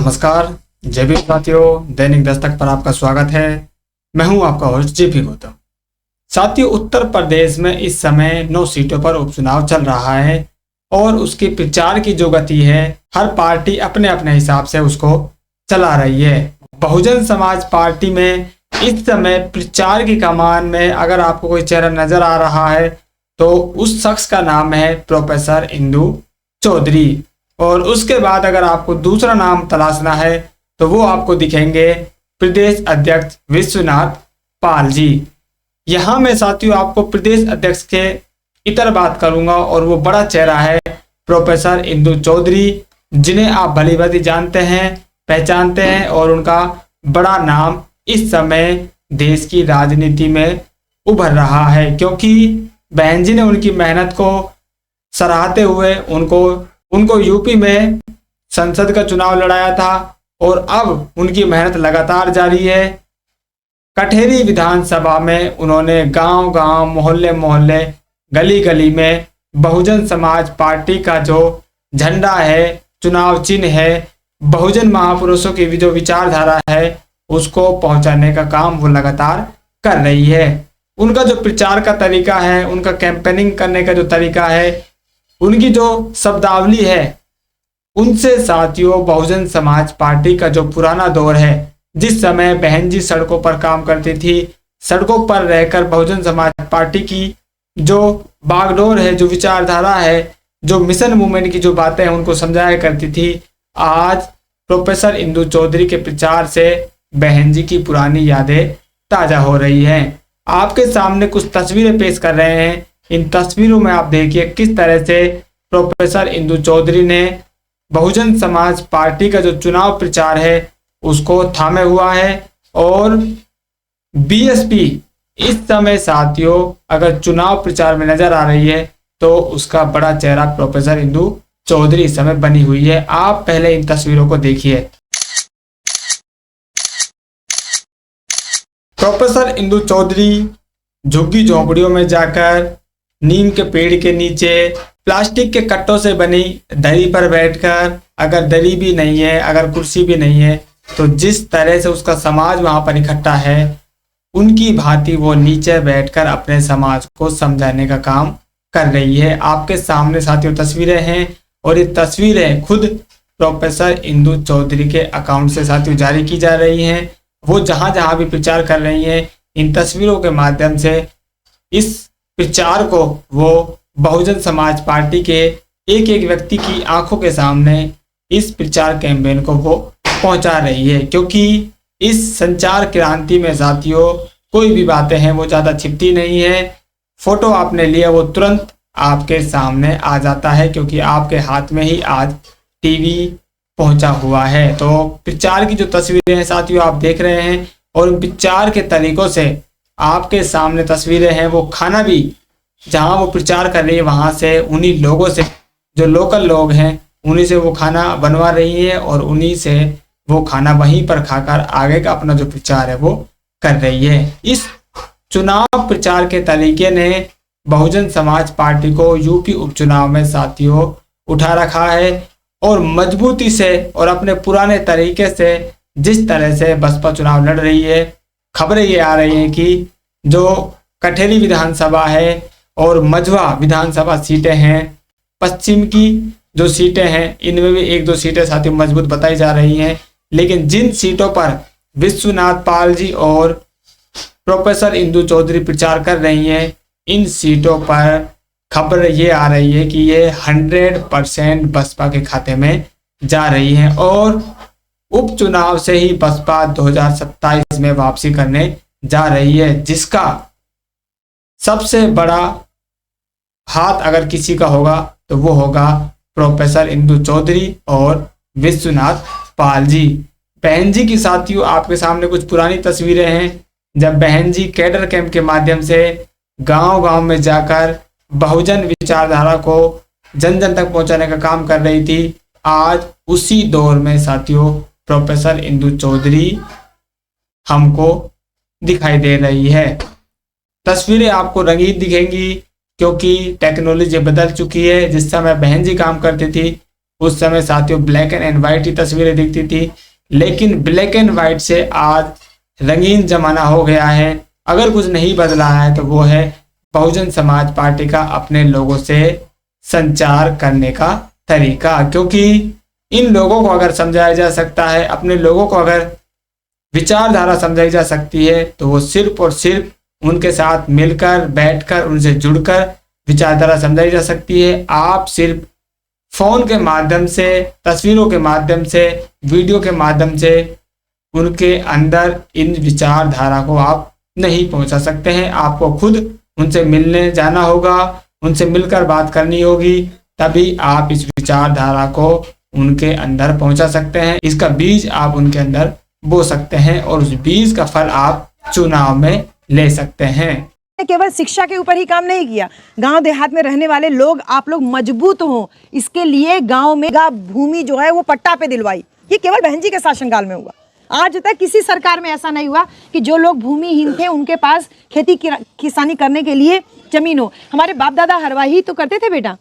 नमस्कार, जय भीम साथियों। दैनिक दस्तक पर आपका स्वागत है। मैं हूं आपका होस्ट जेपी गौतम। साथियों, उत्तर प्रदेश में इस समय 9 सीटों पर उपचुनाव चल रहा है और उसके प्रचार की जो गति है, हर पार्टी अपने अपने हिसाब से उसको चला रही है। बहुजन समाज पार्टी में इस समय प्रचार की कमान में अगर आपको कोई चेहरा नजर आ रहा है तो उस शख्स का नाम है प्रोफेसर इंदु चौधरी। और उसके बाद अगर आपको दूसरा नाम तलाशना है तो वो आपको दिखेंगे प्रदेश अध्यक्ष विश्वनाथ पाल जी। यहाँ मैं साथियों आपको प्रदेश अध्यक्ष के इतर बात करूंगा और वो बड़ा चेहरा है प्रोफेसर इंदु चौधरी, जिन्हें आप भली भांति जानते हैं, पहचानते हैं और उनका बड़ा नाम इस समय देश की राजनीति में उभर रहा है, क्योंकि बहन जी ने उनकी मेहनत को सराहते हुए उनको यूपी में संसद का चुनाव लड़ाया था और अब उनकी मेहनत लगातार जारी है। कठेरी विधानसभा में उन्होंने गांव गांव, मोहल्ले मोहल्ले, गली गली में बहुजन समाज पार्टी का जो झंडा है, चुनाव चिन्ह है, बहुजन महापुरुषों की जो विचारधारा है, उसको पहुंचाने का काम वो लगातार कर रही है। उनका जो प्रचार का तरीका है, उनका कैंपेनिंग करने का जो तरीका है, उनकी जो शब्दावली है, उनसे साथियों बहुजन समाज पार्टी का जो पुराना दौर है, जिस समय बहन जी सड़कों पर काम करती थी, सड़कों पर रहकर बहुजन समाज पार्टी की जो बागडोर है, जो विचारधारा है, जो मिशन मूवमेंट की जो बातें हैं, उनको समझाया करती थी। आज प्रोफेसर इंदु चौधरी के प्रचार से बहन जी की पुरानी यादें ताजा हो रही हैं। आपके सामने कुछ तस्वीरें पेश कर रहे हैं। इन तस्वीरों में आप देखिए किस तरह से प्रोफेसर इंदु चौधरी ने बहुजन समाज पार्टी का जो चुनाव प्रचार है उसको थामे हुआ है। और बीएसपी इस समय साथियों अगर चुनाव प्रचार में नजर आ रही है तो उसका बड़ा चेहरा प्रोफेसर इंदु चौधरी इस समय बनी हुई है। आप पहले इन तस्वीरों को देखिए। प्रोफेसर इंदु चौधरी झुग्गी झोंपड़ियों में जाकर, नीम के पेड़ के नीचे, प्लास्टिक के कट्टों से बनी दरी पर बैठकर, अगर दरी भी नहीं है, अगर कुर्सी भी नहीं है, तो जिस तरह से उसका समाज वहां पर इकट्ठा है, उनकी भांति वो नीचे बैठकर अपने समाज को समझाने का काम कर रही है। आपके सामने साथियों तस्वीरें हैं और ये तस्वीरें खुद प्रोफेसर इंदु चौधरी के अकाउंट से साथियों जारी की जा रही हैं। वो जहां जहां भी प्रचार कर रही हैं, इन तस्वीरों के माध्यम से इस प्रचार को वो बहुजन समाज पार्टी के एक एक व्यक्ति की आंखों के सामने इस प्रचार कैंपेन को वो पहुंचा रही है, क्योंकि इस संचार क्रांति में साथियों कोई भी बातें हैं वो ज़्यादा छिपती नहीं है। फोटो आपने लिया वो तुरंत आपके सामने आ जाता है, क्योंकि आपके हाथ में ही आज टीवी पहुंचा हुआ है। तो प्रचार की जो तस्वीरें हैं साथियों आप देख रहे हैं और प्रचार के तरीकों से आपके सामने तस्वीरें हैं। वो खाना भी जहां वो प्रचार कर रही है वहां से उन्हीं लोगों से, जो लोकल लोग हैं, उन्हीं से वो खाना बनवा रही है और उन्हीं से वो खाना वहीं पर खाकर आगे का अपना जो प्रचार है वो कर रही है। इस चुनाव प्रचार के तरीके ने बहुजन समाज पार्टी को यूपी उपचुनाव में साथियों उठा रखा है और मजबूती से और अपने पुराने तरीके से जिस तरह से बसपा चुनाव लड़ रही है, खबरें ये आ रही हैं कि जो कठेरी विधानसभा है और मझवा विधानसभा सीटें हैं, पश्चिम की जो सीटें हैं, इनमें भी 1-2 सीटें साथियों मजबूत बताई जा रही हैं। लेकिन जिन सीटों पर विश्वनाथ पाल जी और प्रोफेसर इंदु चौधरी प्रचार कर रही हैं, इन सीटों पर खबर ये आ रही है कि ये 100% बसपा के खाते में जा रही हैं और उपचुनाव से ही बसपा 2027 में वापसी करने जा रही है, जिसका सबसे बड़ा हाथ अगर किसी का होगा तो वो होगा प्रोफेसर इंदु चौधरी और विश्वनाथ पाल जी। बहन जी की साथियों आपके सामने कुछ पुरानी तस्वीरें हैं, जब बहन जी कैडर कैंप के माध्यम से गांव गांव में जाकर बहुजन विचारधारा को जन जन तक पहुंचाने का काम कर रही थी। आज उसी दौर में साथियों प्रोफेसर इंदु चौधरी हमको दिखाई दे रही है। तस्वीरें आपको रंगीन दिखेंगी क्योंकि टेक्नोलॉजी बदल चुकी है। जिस समय बहन जी काम करती थी उस समय साथियों ब्लैक एंड व्हाइट ही तस्वीरें दिखती थी, लेकिन ब्लैक एंड व्हाइट से आज रंगीन जमाना हो गया है। अगर कुछ नहीं बदला है तो वो है बहुजन समाज पार्टी का अपने लोगों से संचार करने का तरीका, क्योंकि इन लोगों को अगर समझाया जा सकता है, अपने लोगों को अगर विचारधारा समझाई जा सकती है, तो वो सिर्फ और सिर्फ उनके साथ मिलकर बैठकर उनसे जुड़कर विचारधारा समझाई जा सकती है। आप सिर्फ फोन के माध्यम से, तस्वीरों के माध्यम से, वीडियो के माध्यम से उनके अंदर इन विचारधारा को आप नहीं पहुंचा सकते हैं। आपको खुद उनसे मिलने जाना होगा, उनसे मिलकर बात करनी होगी, तभी आप इस विचारधारा को उनके अंदर पहुंचा सकते हैं। इसका बीज आप उनके अंदर बो सकते हैं और उस बीज का फल आप चुनाव में ले सकते हैं। केवल शिक्षा के ऊपर ही काम नहीं किया, गांव देहात में रहने वाले लोग, आप लोग मजबूत हों इसके लिए गांव में भूमि जो है वो पट्टा पे दिलवाई। ये केवल बहन जी के शासनकाल में हुआ। आज तक किसी सरकार में ऐसा नहीं हुआ कि जो लोग भूमिहीन थे उनके पास खेती किसानी करने के लिए जमीन हो। हमारे बाप दादा हरवाही तो करते थे बेटा।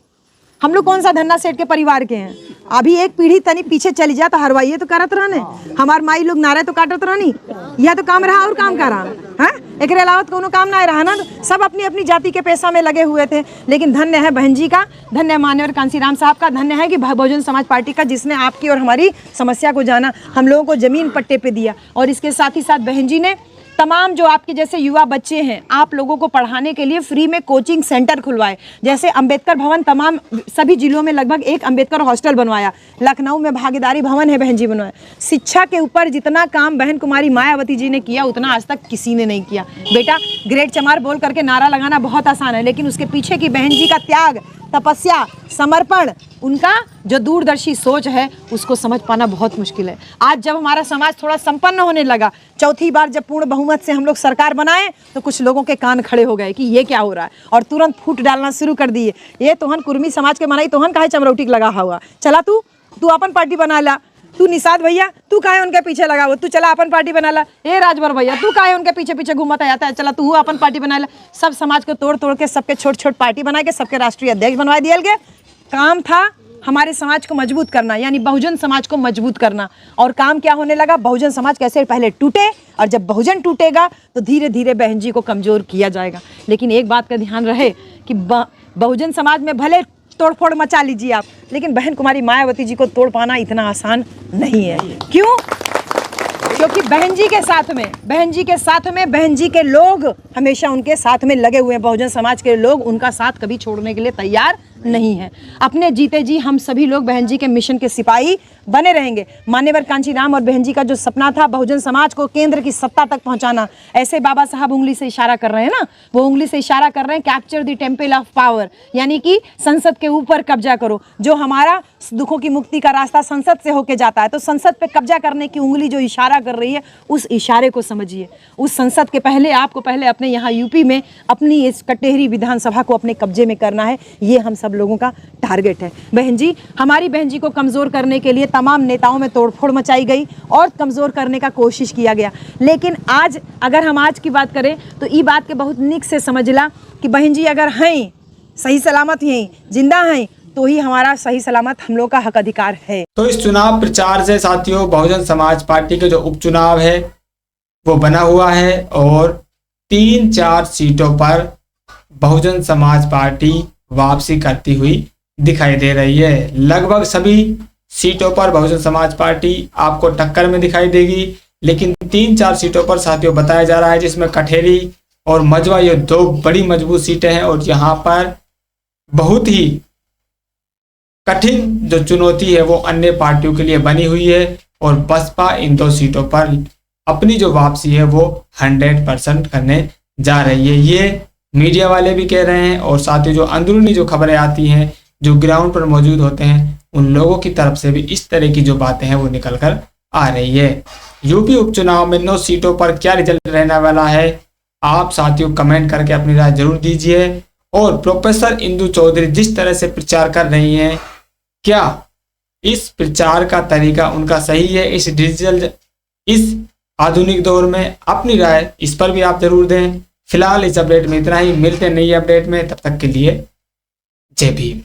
हम लोग कौन सा धन्ना सेठ के परिवार के हैं? अभी एक पीढ़ी तनी पीछे चली जा तो हरवाइये तो करत रहने, हमार माई लोग नारे तो काटत रहनी, यह तो काम रहा और काम कर रहा है। एक अलावा तो कोनो काम ना रहा ना, सब अपनी अपनी जाति के पैसा में लगे हुए थे। लेकिन धन्य है बहन जी का, धन्य है मान्यवर कांसीराम साहब का, धन्य है कि बहुजन समाज पार्टी का, जिसने आपकी और हमारी समस्या को जाना, हम लोगों को जमीन पट्टे पे दिया। और इसके साथ ही साथ बहन जी ने तमाम जो आपके जैसे युवा बच्चे हैं, आप लोगों को पढ़ाने के लिए फ्री में कोचिंग सेंटर खुलवाए। जैसे अंबेडकर भवन, तमाम सभी जिलों में लगभग एक अंबेडकर हॉस्टल बनवाया। लखनऊ में भागीदारी भवन है बहन जी बनवाया। शिक्षा के ऊपर जितना काम बहन कुमारी मायावती जी ने किया उतना आज तक किसी ने नहीं किया। बेटा ग्रेट चमार बोल करके नारा लगाना बहुत आसान है, लेकिन उसके पीछे की बहन जी का त्याग, तपस्या, समर्पण, उनका जो दूरदर्शी सोच है उसको समझ पाना बहुत मुश्किल है। आज जब हमारा समाज थोड़ा संपन्न होने लगा, चौथी बार जब पूर्ण बहुमत से हम लोग सरकार बनाए, तो कुछ लोगों के कान खड़े हो गए कि ये क्या हो रहा है, और तुरंत फूट डालना शुरू कर दिए। ये तोहन कुर्मी समाज के मनाई, तोहन काहे चमरौटी लगा हुआ, चला तू अपन पार्टी बना ला। तू निषाद भैया तू काहे उनके पीछे लगा हुआ, तू चला अपन पार्टी बना ला। ए राजभर भैया तू काहे उनके पीछे पीछे घूमता जाता है, चला तू अपन पार्टी बना ला। सब समाज को तोड़ तोड़ के सबके छोट छोट पार्टी बना के सबके राष्ट्रीय अध्यक्ष बनवा दिया गया। काम था हमारे समाज को मजबूत करना, यानी बहुजन समाज को मजबूत करना। और काम क्या होने लगा, बहुजन समाज कैसे पहले टूटे, और जब बहुजन टूटेगा तो धीरे धीरे बहन जी को कमजोर किया जाएगा। लेकिन एक बात का ध्यान रहे कि बहुजन समाज में भले तोड़फोड़ मचा लीजिए आप, लेकिन बहन कुमारी मायावती जी को तोड़ पाना इतना आसान नहीं है। क्यों? क्योंकि बहन जी के साथ में बहन जी के लोग हमेशा उनके साथ में लगे हुए हैं। बहुजन समाज के लोग उनका साथ कभी छोड़ने के लिए तैयार नहीं है। अपने जीते जी हम सभी लोग बहन जी के मिशन के सिपाही बने रहेंगे। मान्यवर कांचीराम और बहन जी का जो सपना था बहुजन समाज को केंद्र की सत्ता तक पहुंचाना, ऐसे बाबा साहब उंगली से इशारा कर रहे हैं ना, वो उंगली से इशारा कर रहे हैं capture the temple of power, यानी कि संसद के ऊपर कब्जा करो। जो हमारा दुखों की मुक्ति का रास्ता संसद से होके जाता है, तो संसद पे कब्जा करने की उंगली जो इशारा कर रही है, उस इशारे को समझिए। उस संसद के पहले आपको पहले अपने यहाँ यूपी में अपनी इस कटेहरी विधानसभा को अपने कब्जे में करना है। ये हम सब लोगों का टारगेट है। बहन जी, हमारी बहन जी को कमजोर करने के लिए तमाम नेताओं में तोड़फोड़ मचाई गई और कमजोर करने का कोशिश किया गया। लेकिन आज अगर हम आज की बात करें तो ये बात के बहुत निक से समझला कि बहन जी अगर हैं, सही सलामत हैं, जिंदा हैं, तो ही हमारा सही सलामत हम लोग का हक अधिकार है। तो इस चुनाव प्रचार से साथियों बहुजन समाज पार्टी के जो उपचुनाव है वो बना हुआ है और 3-4 सीटों पर बहुजन समाज पार्टी वापसी करती हुई दिखाई दे रही है। लगभग सभी सीटों पर बहुजन समाज पार्टी आपको टक्कर में दिखाई देगी, लेकिन 3-4 सीटों पर साथियों बताया जा रहा है, जिसमें कठेरी और मजवा ये 2 बड़ी मजबूत सीटें हैं। और यहाँ पर बहुत ही कठिन जो चुनौती है वो अन्य पार्टियों के लिए बनी हुई है और बसपा इन 2 सीटों पर अपनी जो वापसी है वो 100% करने जा रही है। ये मीडिया वाले भी कह रहे हैं और साथ ही जो अंदरूनी जो खबरें आती हैं, जो ग्राउंड पर मौजूद होते हैं, उन लोगों की तरफ से भी इस तरह की जो बातें हैं वो निकल कर आ रही है। यूपी उपचुनाव में 9 सीटों पर क्या रिजल्ट रहने वाला है, आप साथियों कमेंट करके अपनी राय जरूर दीजिए। और प्रोफेसर इंदु चौधरी जिस तरह से प्रचार कर रही हैं, क्या इस प्रचार का तरीका उनका सही है इस डिजिटल इस आधुनिक दौर में? अपनी राय इस पर भी आप जरूर दें। फिलहाल इस अपडेट में इतना ही, मिलते हैं नई अपडेट में, तब तक के लिए जय भीम।